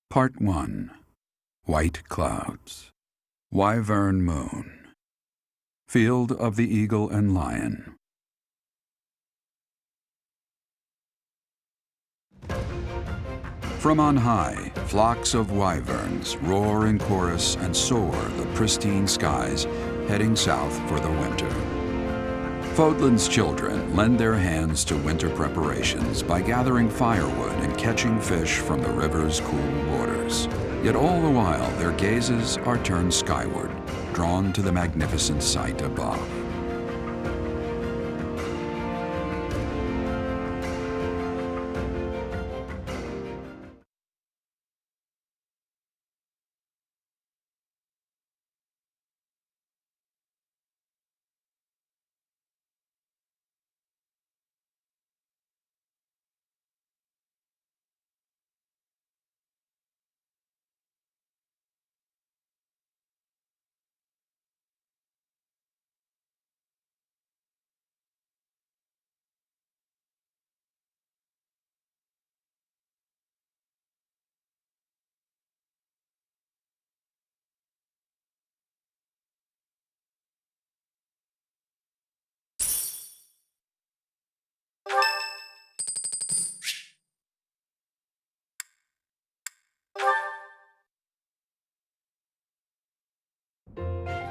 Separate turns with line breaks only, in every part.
Part 1. White Clouds. Wyvern Moon. Field of the Eagle and Lion. From on high, flocks of wyverns roar in chorus and soar the pristine skies, heading south for the winter. Fodlan's children lend their hands to winter preparations by gathering firewood and catching fish from the river's cool waters. Yet all the while their gazes are turned skyward, drawn to the magnificent sight above.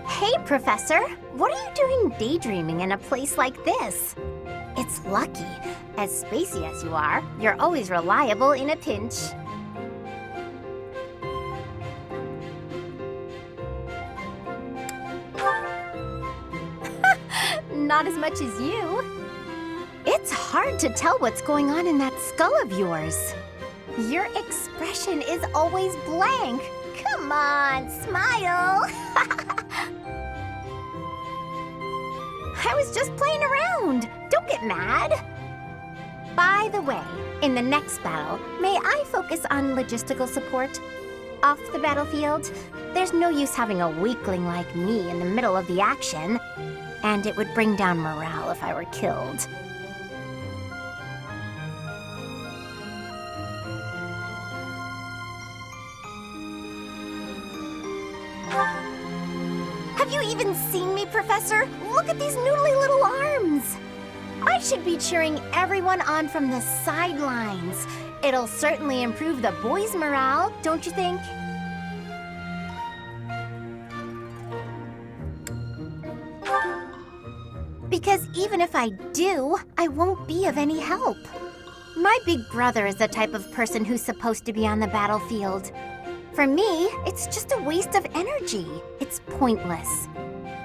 Hey, Professor! What are you doing daydreaming in a place like this? It's lucky. As spacey as you are, you're always reliable in a pinch. Not as much as you. It's hard to tell what's going on in that skull of yours. Your expression is always blank. Come on, smile! I was just playing around. Don't get mad. By the way, in the next battle, may I focus on logistical support? Off the battlefield, there's no use having a weakling like me in the middle of the action, and it would bring down morale if I were killed. Have you even seen me, Professor? Look at these noodly little arms! I should be cheering everyone on from the sidelines. It'll certainly improve the boys' morale, don't you think? Because even if I do, I won't be of any help. My big brother is the type of person who's supposed to be on the battlefield. For me, it's just a waste of energy. It's pointless.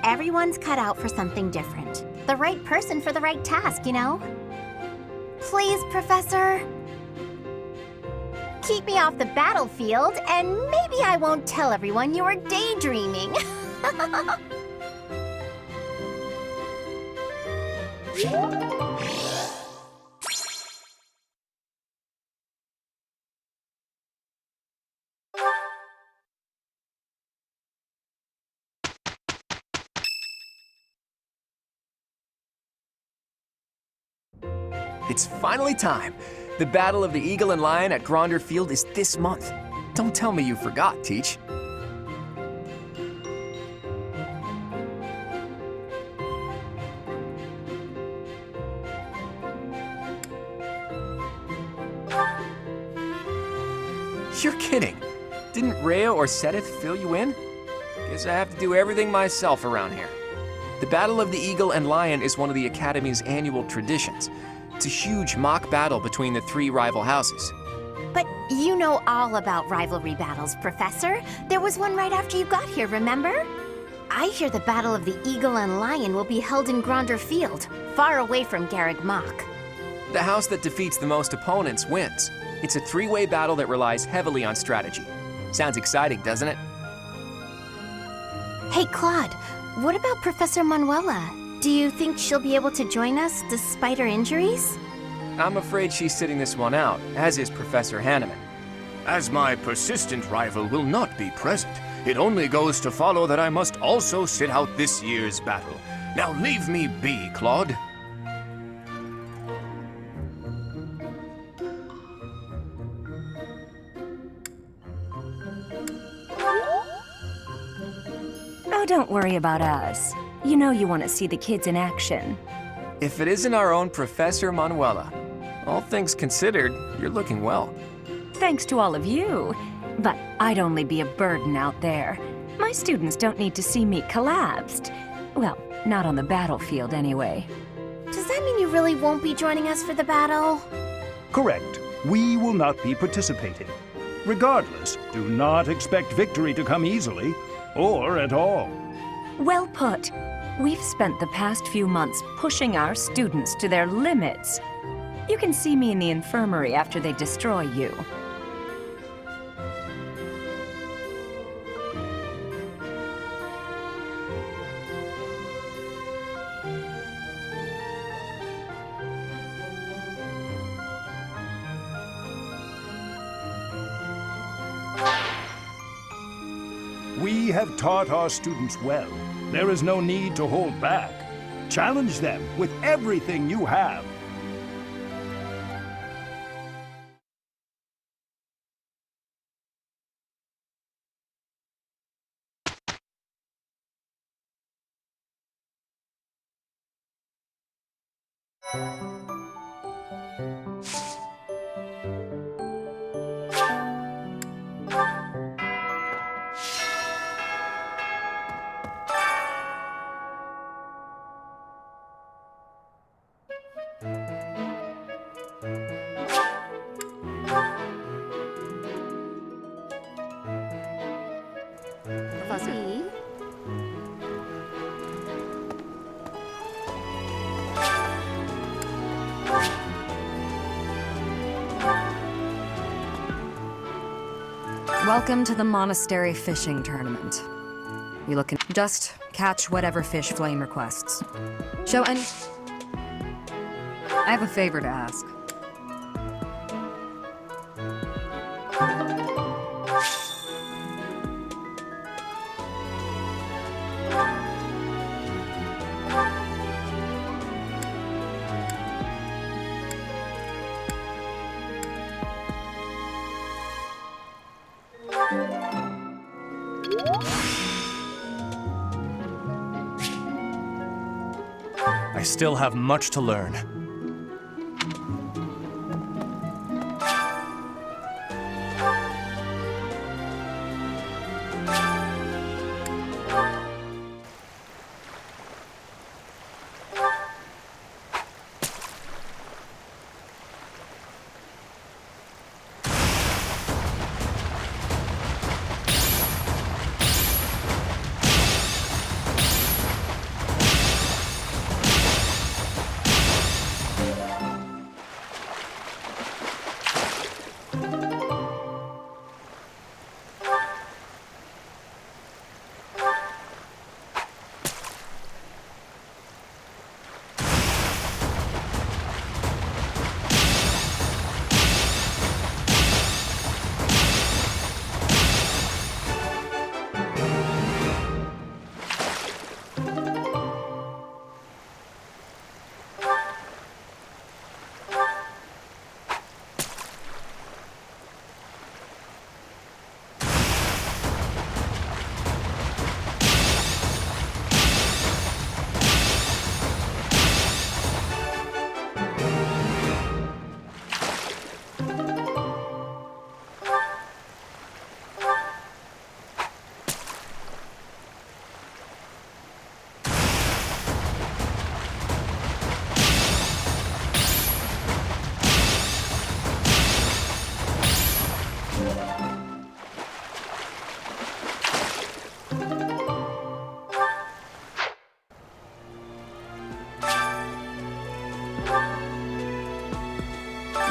Everyone's cut out for something different. The right person for the right task, you know? Please, Professor. Keep me off the battlefield, and maybe I won't tell everyone you were daydreaming.
It's finally time. The Battle of the Eagle and Lion at Gronder Field is this month. Don't tell me you forgot, Teach. You're kidding. Didn't Rhea or Sedith fill you in? Guess I have to do everything myself around here. The Battle of the Eagle and Lion is one of the Academy's annual traditions. It's a huge mock battle between the three rival houses.
But you know all about rivalry battles, Professor. There was one right after you got here, remember? I hear the Battle of the Eagle and Lion will be held in Gronder Field, far away from Garreg Mach.
The house that defeats the most opponents wins. It's a three-way battle that relies heavily on strategy. Sounds exciting, doesn't it?
Hey, Claude, what about Professor Manuela? Do you think she'll be able to join us despite her injuries?
I'm afraid she's sitting this one out, as is Professor Hanneman.
As my persistent rival will not be present, it only goes to follow that I must also sit out this year's battle. Now leave me be, Claude.
Oh, don't worry about us. You know you want to see the kids in action.
If it isn't our own Professor Manuela, all things considered, you're looking well.
Thanks to all of you. But I'd only be a burden out there. My students don't need to see me collapsed. Well, not on the battlefield anyway.
Does that mean you really won't be joining us for the battle?
Correct. We will not be participating. Regardless, do not expect victory to come easily, or at all.
Well put. We've spent the past few months pushing our students to their limits. You can see me in the infirmary after they destroy you.
We have taught our students well. There is no need to hold back. Challenge them with everything you have.
Fuzzy.
Welcome to the monastery fishing tournament. You look just catch whatever fish Flame requests. Show any... I have a favor to ask.
I still have much to learn.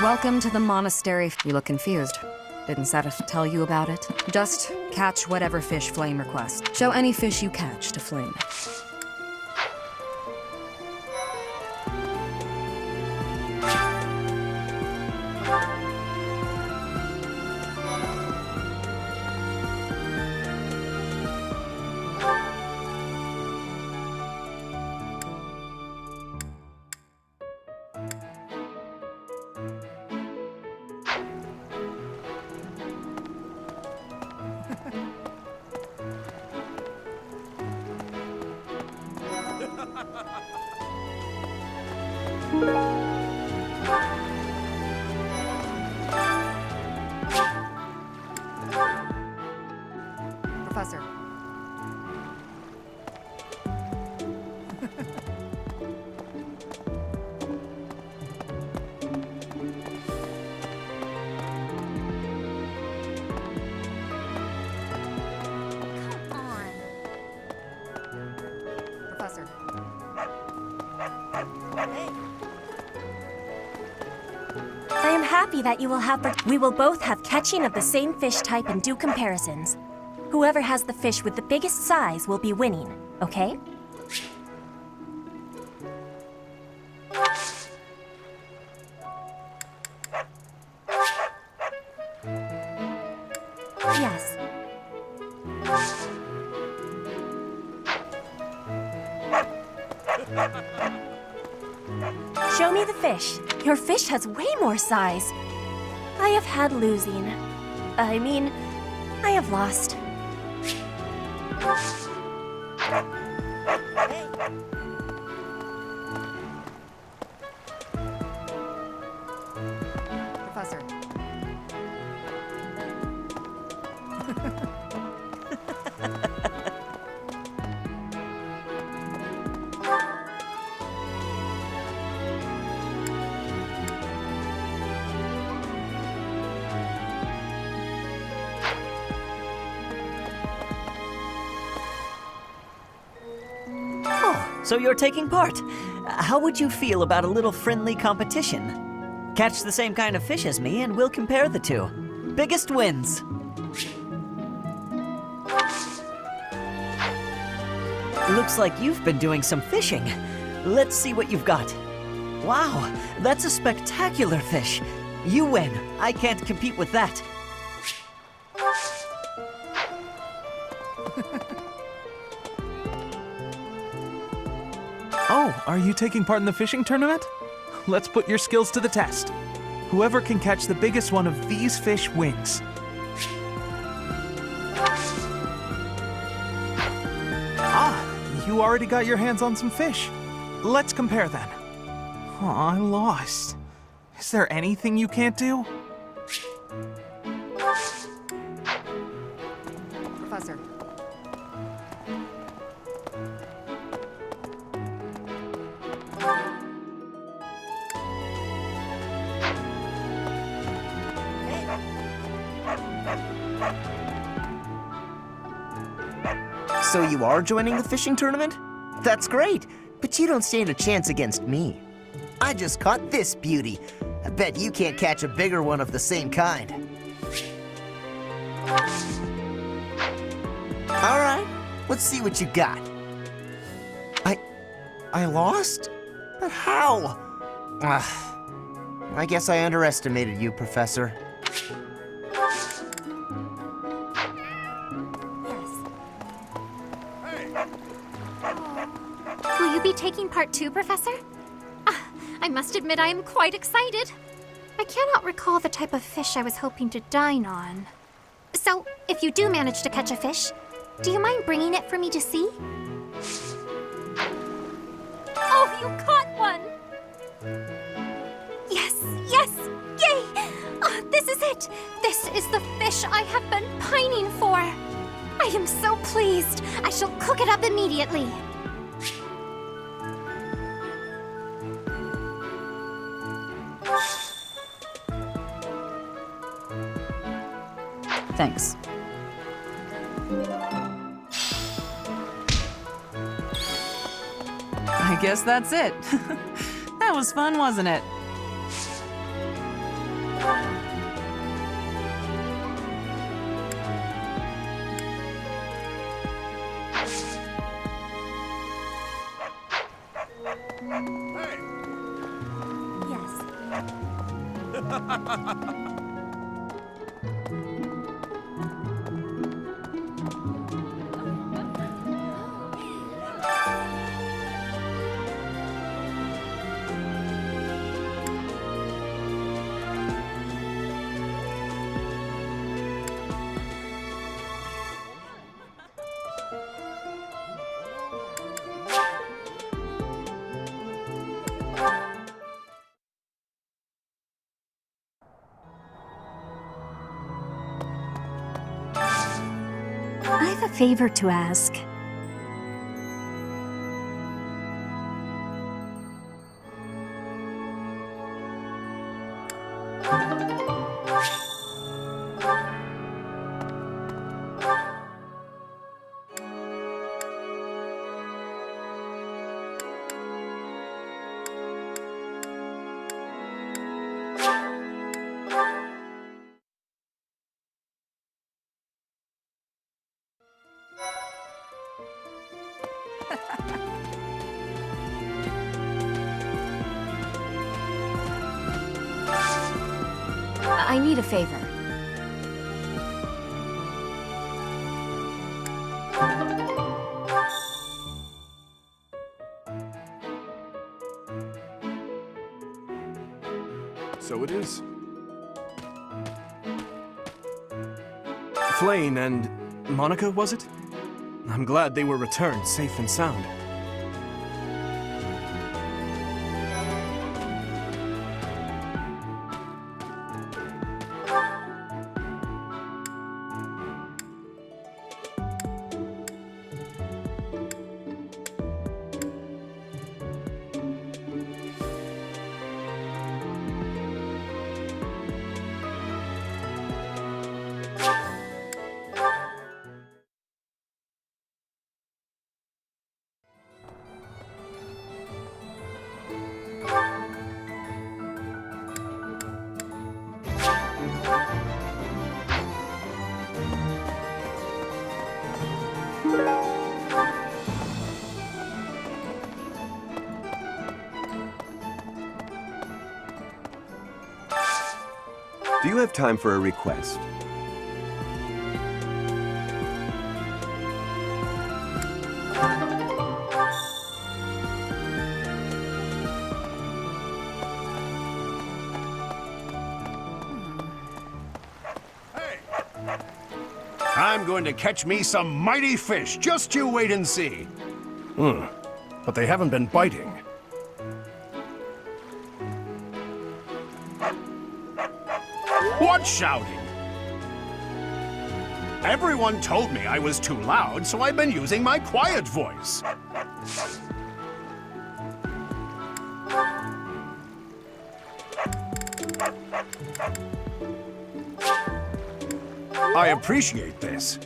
Welcome to the monastery. You look confused. Didn't Satis tell you about it? Just catch whatever fish Flame requests. Show any fish you catch to Flame. Professor. Professor.
I am happy that you will have. We will both have catching of the same fish type and do comparisons. Whoever has the fish with the biggest size will be winning, okay? Yes. Show me the fish. Your fish has way more size. I have had losing. I mean, I have lost.
Professor.
So you're taking part. How would you feel about a little friendly competition? Catch the same kind of fish as me and we'll compare the two. Biggest wins. Looks like you've been doing some fishing. Let's see what you've got. Wow, that's a spectacular fish. You win. I can't compete with that.
Oh, are you taking part in the fishing tournament? Let's put your skills to the test. Whoever can catch the biggest one of these fish wins. Ah, you already got your hands on some fish. Let's compare then. Oh, I lost. Is there anything you can't do?
Professor.
So you are joining the fishing tournament? That's great, but you don't stand a chance against me. I just caught this beauty. I bet you can't catch a bigger one of the same kind. All right, let's see what you got. I lost? But how? I guess I underestimated you, Professor.
Will you be taking part too, Professor? I must admit I am quite excited. I cannot recall the type of fish I was hoping to dine on. So, if you do manage to catch a fish, do you mind bringing it for me to see? Oh, you caught one! Yes, yes, yay! Oh, this is it! This is the fish I have been pining for! I am so pleased! I shall cook it up immediately!
Thanks. I guess that's it. That was fun, wasn't it?
have a favor to ask.
I need a favor.
So it is. Flame and Monica, was it? I'm glad they were returned safe and sound.
Do you have time for a request?
I'm going to catch me some mighty fish. Just you wait and see. But they haven't been biting. What shouting? Everyone told me I was too loud, so I've been using my quiet voice. I appreciate this.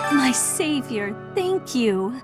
My savior, thank you.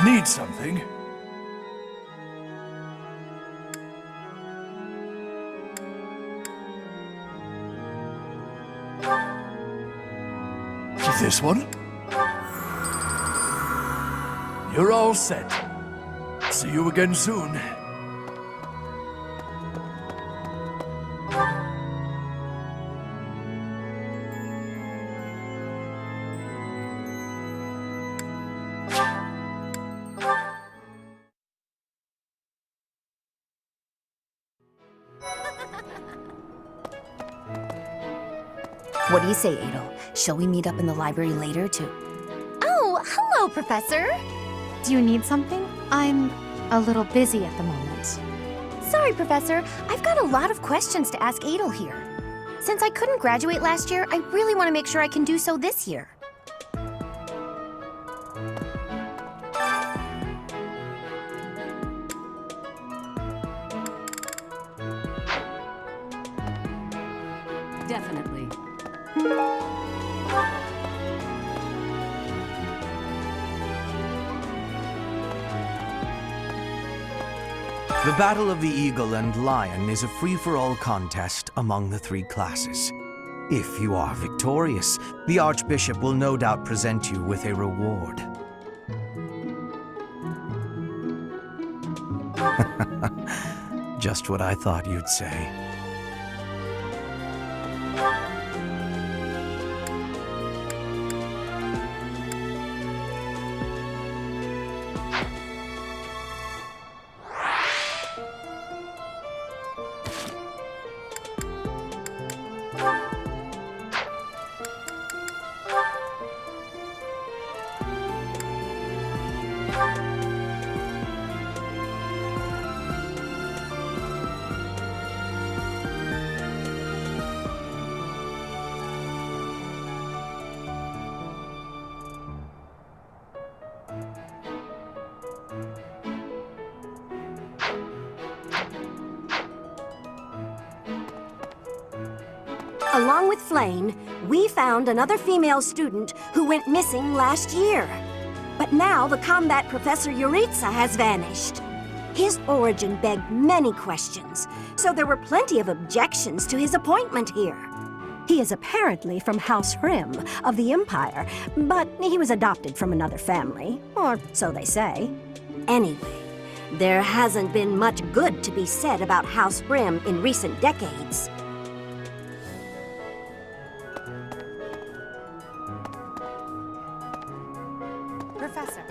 Need something? This one? You're all set. See you again soon.
What do you say, Adel? Shall we meet up in the library later to...
Oh, hello, Professor.
Do you need something? I'm a little busy at the moment.
Sorry, Professor. I've got a lot of questions to ask Adel here. Since I couldn't graduate last year, I really want to make sure I can do so this year.
Definitely.
The Battle of the Eagle and Lion is a free-for-all contest among the 3 classes. If you are victorious, the Archbishop will no doubt present you with a reward. Just what I thought you'd say.
Along with Flame, we found another female student who went missing last year. But now the combat Professor Yuritsa has vanished. His origin begged many questions, so there were plenty of objections to his appointment here. He is apparently from House Hrim of the Empire, but he was adopted from another family, or so they say. Anyway, there hasn't been much good to be said about House Hrim in recent decades.
Professor.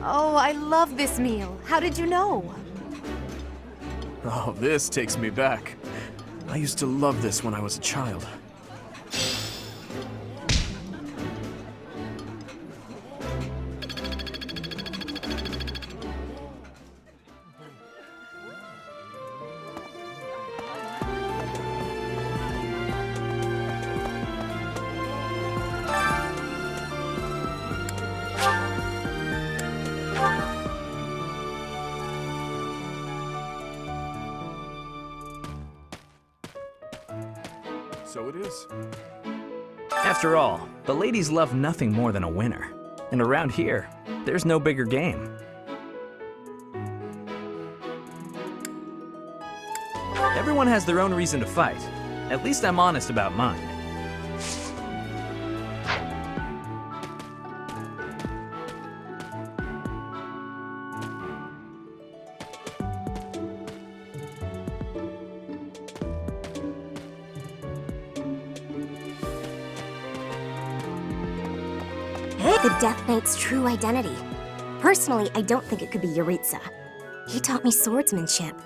Oh, I love this meal. How did you know?
Oh, this takes me back. I used to love this when I was a child.
So it is.
After all, the ladies love nothing more than a winner. And around here, there's no bigger game. Everyone has their own reason to fight. At least I'm honest about mine.
The Death Knight's true identity. Personally, I don't think it could be Yuritsa. He taught me swordsmanship.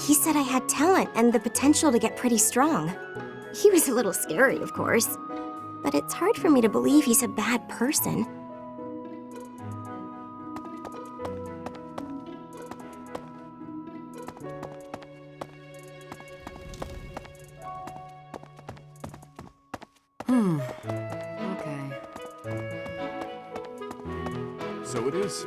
He said I had talent and the potential to get pretty strong. He was a little scary, of course. But it's hard for me to believe he's a bad person.
Okay.
So it is.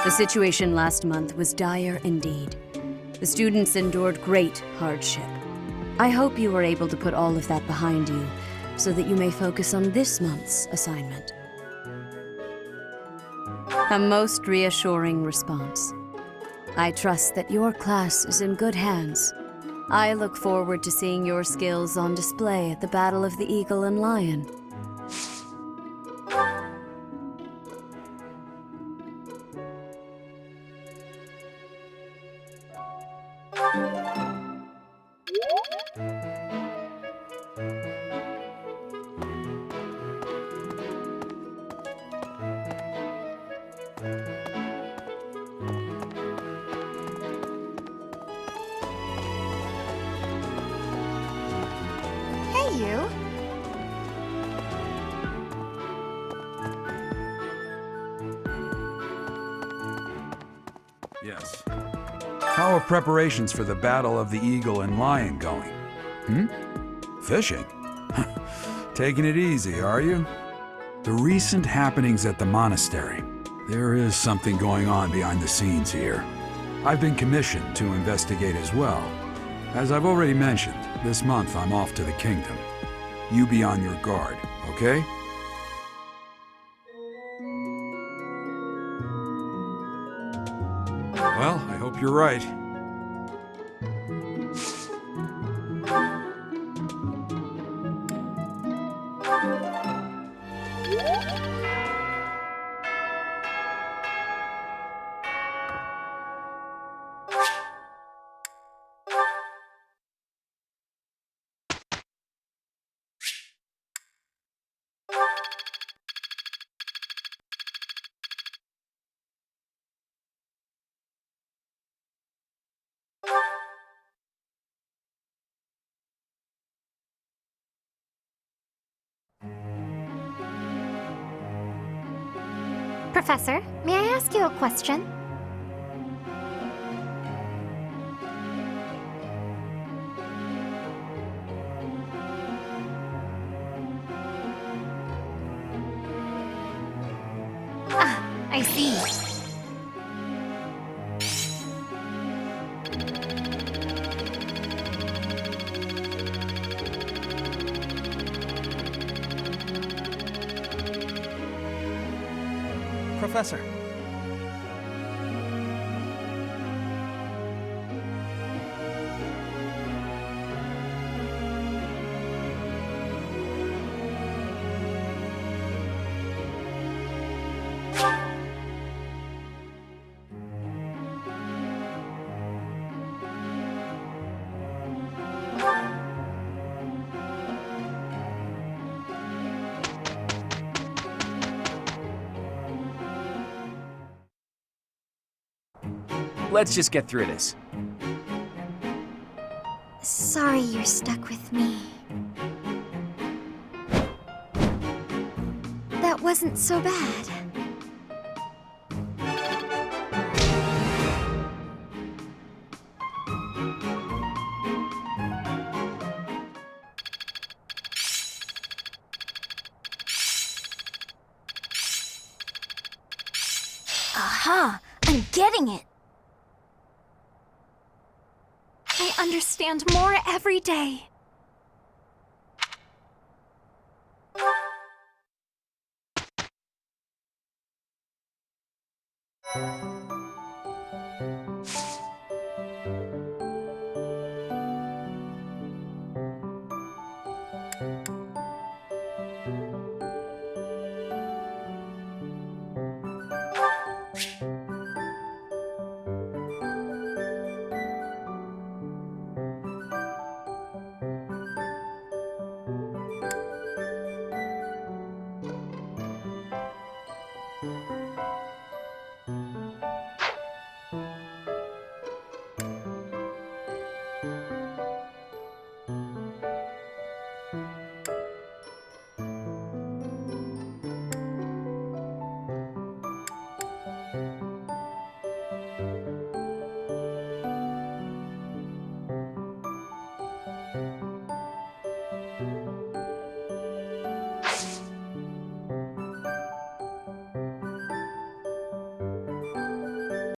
The situation last month was dire indeed. The students endured great hardship. I hope you were able to put all of that behind you, so that you may focus on this month's assignment. A most reassuring response. I trust that your class is in good hands. I look forward to seeing your skills on display at the Battle of the Eagle and Lion.
Hey, you.
Yes. How are preparations for the Battle of the Eagle and Lion going? Fishing? Taking it easy, are you? The recent happenings at the monastery. There is something going on behind the scenes here. I've been commissioned to investigate as well. As I've already mentioned, this month I'm off to the kingdom. You be on your guard, okay? Well, I hope you're right.
Professor, may I ask you a question? Ah, I see.
Professor.
Let's just get through this.
Sorry you're stuck with me. That wasn't so bad. Aha! I'm getting it! I understand more every day.